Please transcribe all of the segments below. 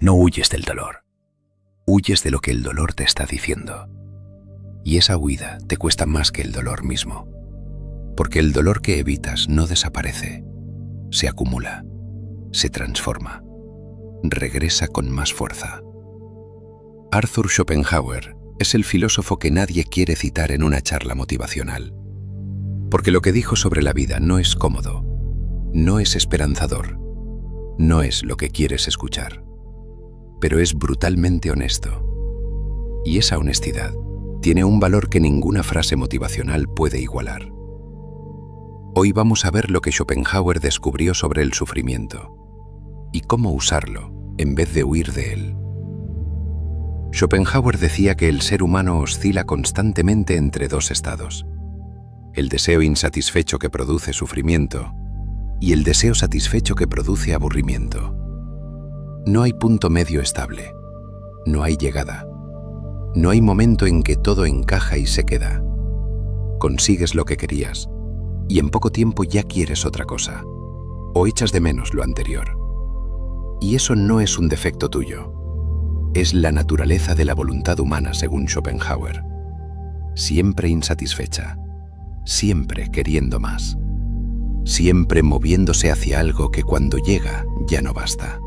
No huyes del dolor, huyes de lo que el dolor te está diciendo. Y esa huida te cuesta más que el dolor mismo, porque el dolor que evitas no desaparece, se acumula, se transforma, regresa con más fuerza. Arthur Schopenhauer es el filósofo que nadie quiere citar en una charla motivacional, porque lo que dijo sobre la vida no es cómodo, no es esperanzador, no es lo que quieres escuchar, pero es brutalmente honesto. Y esa honestidad tiene un valor que ninguna frase motivacional puede igualar. Hoy vamos a ver lo que Schopenhauer descubrió sobre el sufrimiento y cómo usarlo en vez de huir de él. Schopenhauer decía que el ser humano oscila constantemente entre dos estados: el deseo insatisfecho que produce sufrimiento y el deseo satisfecho que produce aburrimiento. No hay punto medio estable, no hay llegada, no hay momento en que todo encaja y se queda. Consigues lo que querías y en poco tiempo ya quieres otra cosa, o echas de menos lo anterior. Y eso no es un defecto tuyo, es la naturaleza de la voluntad humana según Schopenhauer. Siempre insatisfecha, siempre queriendo más, siempre moviéndose hacia algo que cuando llega ya no basta.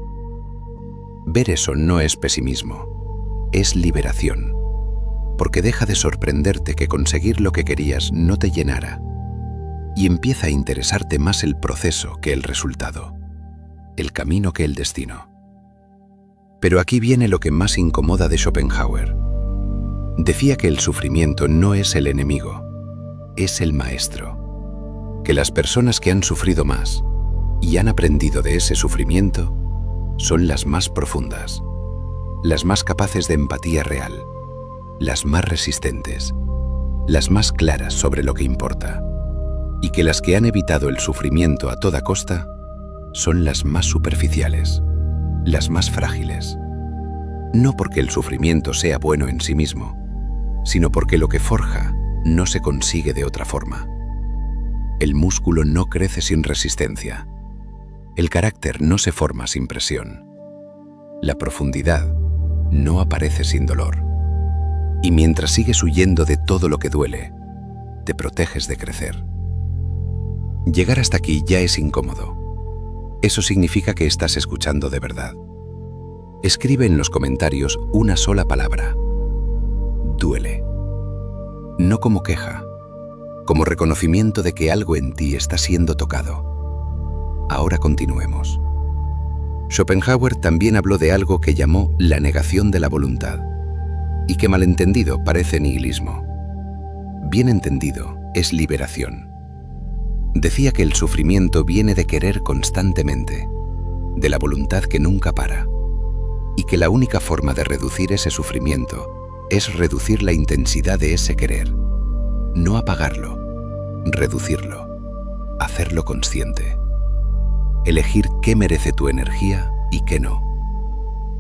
Ver eso no es pesimismo, es liberación, porque deja de sorprenderte que conseguir lo que querías no te llenara y empieza a interesarte más el proceso que el resultado, el camino que el destino. Pero aquí viene lo que más incomoda de Schopenhauer. Decía que el sufrimiento no es el enemigo, es el maestro, que las personas que han sufrido más y han aprendido de ese sufrimiento son las más profundas, las más capaces de empatía real, las más resistentes, las más claras sobre lo que importa, y que las que han evitado el sufrimiento a toda costa son las más superficiales, las más frágiles. No porque el sufrimiento sea bueno en sí mismo, sino porque lo que forja no se consigue de otra forma. El músculo no crece sin resistencia. El carácter no se forma sin presión. La profundidad no aparece sin dolor. Y mientras sigues huyendo de todo lo que duele, te proteges de crecer. Llegar hasta aquí ya es incómodo. Eso significa que estás escuchando de verdad. Escribe en los comentarios una sola palabra: duele. No como queja, como reconocimiento de que algo en ti está siendo tocado. Ahora continuemos. Schopenhauer también habló de algo que llamó la negación de la voluntad, y que malentendido parece nihilismo. Bien entendido es liberación. Decía que el sufrimiento viene de querer constantemente, de la voluntad que nunca para, y que la única forma de reducir ese sufrimiento es reducir la intensidad de ese querer, no apagarlo, reducirlo, hacerlo consciente. Elegir qué merece tu energía y qué no,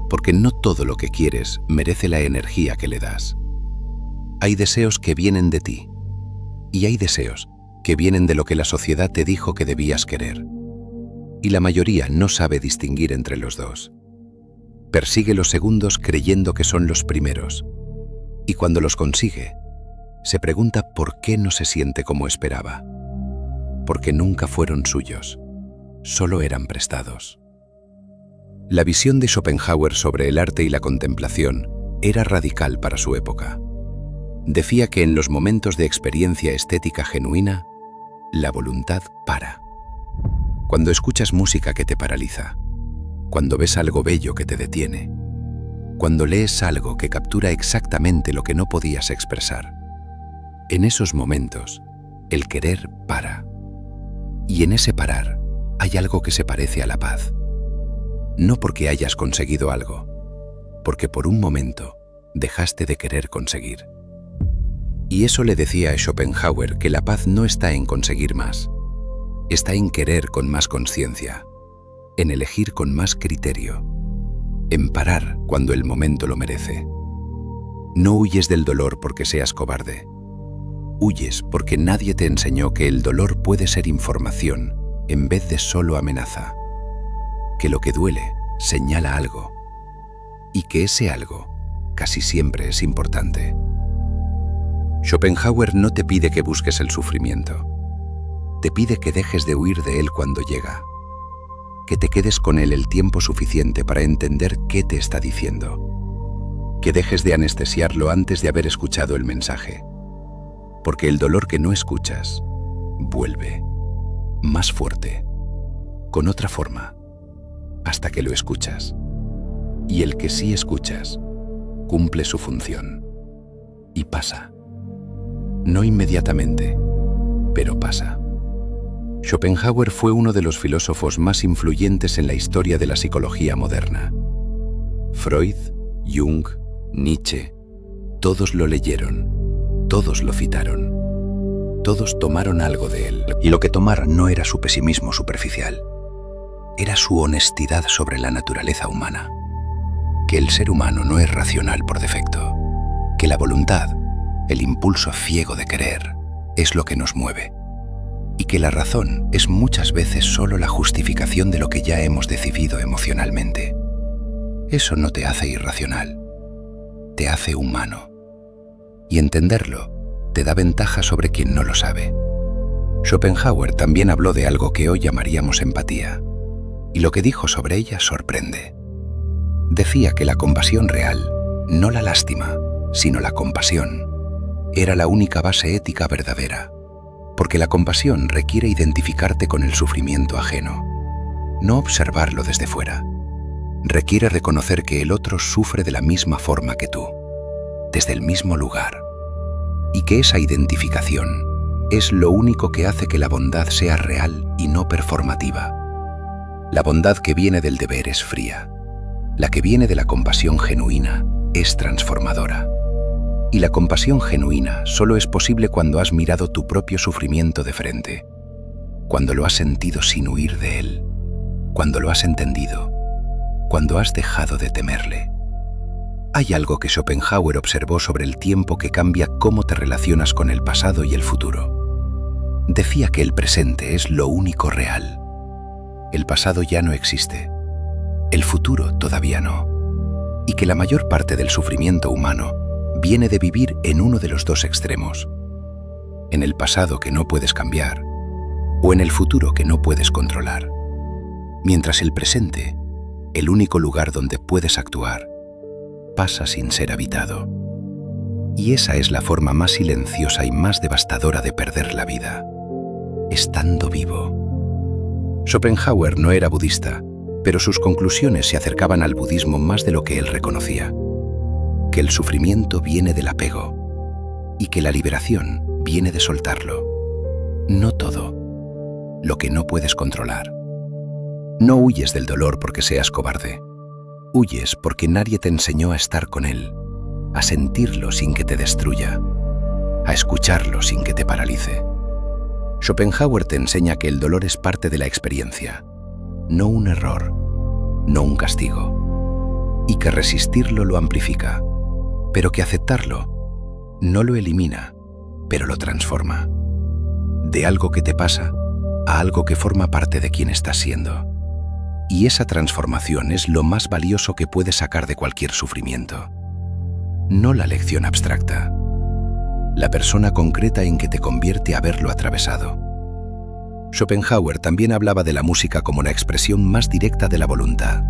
porque no todo lo que quieres merece la energía que le das. Hay deseos que vienen de ti, y hay deseos que vienen de lo que la sociedad te dijo que debías querer, y la mayoría no sabe distinguir entre los dos. Persigue los segundos creyendo que son los primeros, y cuando los consigue, se pregunta por qué no se siente como esperaba, porque nunca fueron suyos, solo eran prestados. La visión de Schopenhauer sobre el arte y la contemplación era radical para su época. Decía que en los momentos de experiencia estética genuina, la voluntad para. Cuando escuchas música que te paraliza, cuando ves algo bello que te detiene, cuando lees algo que captura exactamente lo que no podías expresar, en esos momentos, el querer para. Y en ese parar hay algo que se parece a la paz. No porque hayas conseguido algo, porque por un momento dejaste de querer conseguir. Y eso le decía a Schopenhauer que la paz no está en conseguir más, está en querer con más conciencia, en elegir con más criterio, en parar cuando el momento lo merece. No huyes del dolor porque seas cobarde. Huyes porque nadie te enseñó que el dolor puede ser información en vez de solo amenaza, que lo que duele señala algo, y que ese algo casi siempre es importante. Schopenhauer no te pide que busques el sufrimiento. Te pide que dejes de huir de él cuando llega, que te quedes con él el tiempo suficiente para entender qué te está diciendo, que dejes de anestesiarlo antes de haber escuchado el mensaje, porque el dolor que no escuchas vuelve, más fuerte, con otra forma, hasta que lo escuchas. Y el que sí escuchas cumple su función y pasa. No inmediatamente, pero pasa. Schopenhauer fue uno de los filósofos más influyentes en la historia de la psicología moderna. Freud, Jung, Nietzsche, todos lo leyeron, todos lo citaron, todos tomaron algo de él. Y lo que tomar no era su pesimismo superficial, era su honestidad sobre la naturaleza humana, que el ser humano no es racional por defecto, que la voluntad, el impulso ciego de querer, es lo que nos mueve, y que la razón es muchas veces solo la justificación de lo que ya hemos decidido emocionalmente. Eso no te hace irracional, te hace humano. Y entenderlo te da ventaja sobre quien no lo sabe. Schopenhauer también habló de algo que hoy llamaríamos empatía, y lo que dijo sobre ella sorprende. Decía que la compasión real, no la lástima, sino la compasión, era la única base ética verdadera, porque la compasión requiere identificarte con el sufrimiento ajeno, no observarlo desde fuera. Requiere reconocer que el otro sufre de la misma forma que tú, desde el mismo lugar, y que esa identificación es lo único que hace que la bondad sea real y no performativa. La bondad que viene del deber es fría, la que viene de la compasión genuina es transformadora. Y la compasión genuina solo es posible cuando has mirado tu propio sufrimiento de frente, cuando lo has sentido sin huir de él, cuando lo has entendido, cuando has dejado de temerle. Hay algo que Schopenhauer observó sobre el tiempo que cambia cómo te relacionas con el pasado y el futuro. Decía que el presente es lo único real. El pasado ya no existe, el futuro todavía no, y que la mayor parte del sufrimiento humano viene de vivir en uno de los dos extremos, en el pasado que no puedes cambiar o en el futuro que no puedes controlar, mientras el presente, el único lugar donde puedes actuar, pasa sin ser habitado. Y esa es la forma más silenciosa y más devastadora de perder la vida, estando vivo. Schopenhauer no era budista, pero sus conclusiones se acercaban al budismo más de lo que él reconocía. Que el sufrimiento viene del apego y que la liberación viene de soltarlo. No todo, lo que no puedes controlar. No huyes del dolor porque seas cobarde. Huyes porque nadie te enseñó a estar con él, a sentirlo sin que te destruya, a escucharlo sin que te paralice. Schopenhauer te enseña que el dolor es parte de la experiencia, no un error, no un castigo, y que resistirlo lo amplifica, pero que aceptarlo no lo elimina, pero lo transforma. De algo que te pasa a algo que forma parte de quien estás siendo. Y esa transformación es lo más valioso que puedes sacar de cualquier sufrimiento. No la lección abstracta, la persona concreta en que te convierte a haberlo atravesado. Schopenhauer también hablaba de la música como la expresión más directa de la voluntad.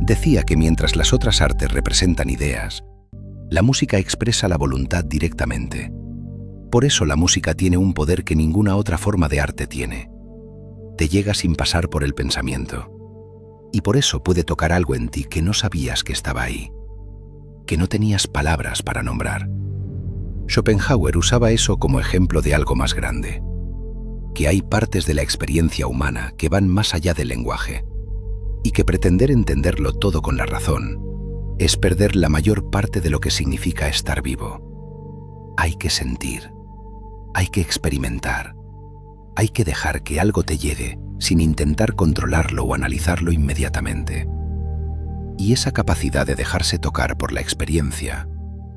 Decía que mientras las otras artes representan ideas, la música expresa la voluntad directamente. Por eso la música tiene un poder que ninguna otra forma de arte tiene. Te llega sin pasar por el pensamiento. Y por eso puede tocar algo en ti que no sabías que estaba ahí, que no tenías palabras para nombrar. Schopenhauer usaba eso como ejemplo de algo más grande, que hay partes de la experiencia humana que van más allá del lenguaje, y que pretender entenderlo todo con la razón es perder la mayor parte de lo que significa estar vivo. Hay que sentir, hay que experimentar, hay que dejar que algo te llegue sin intentar controlarlo o analizarlo inmediatamente. Y esa capacidad de dejarse tocar por la experiencia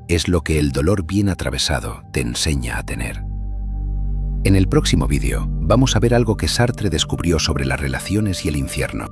es lo que el dolor bien atravesado te enseña a tener. En el próximo vídeo vamos a ver algo que Sartre descubrió sobre las relaciones y el infierno.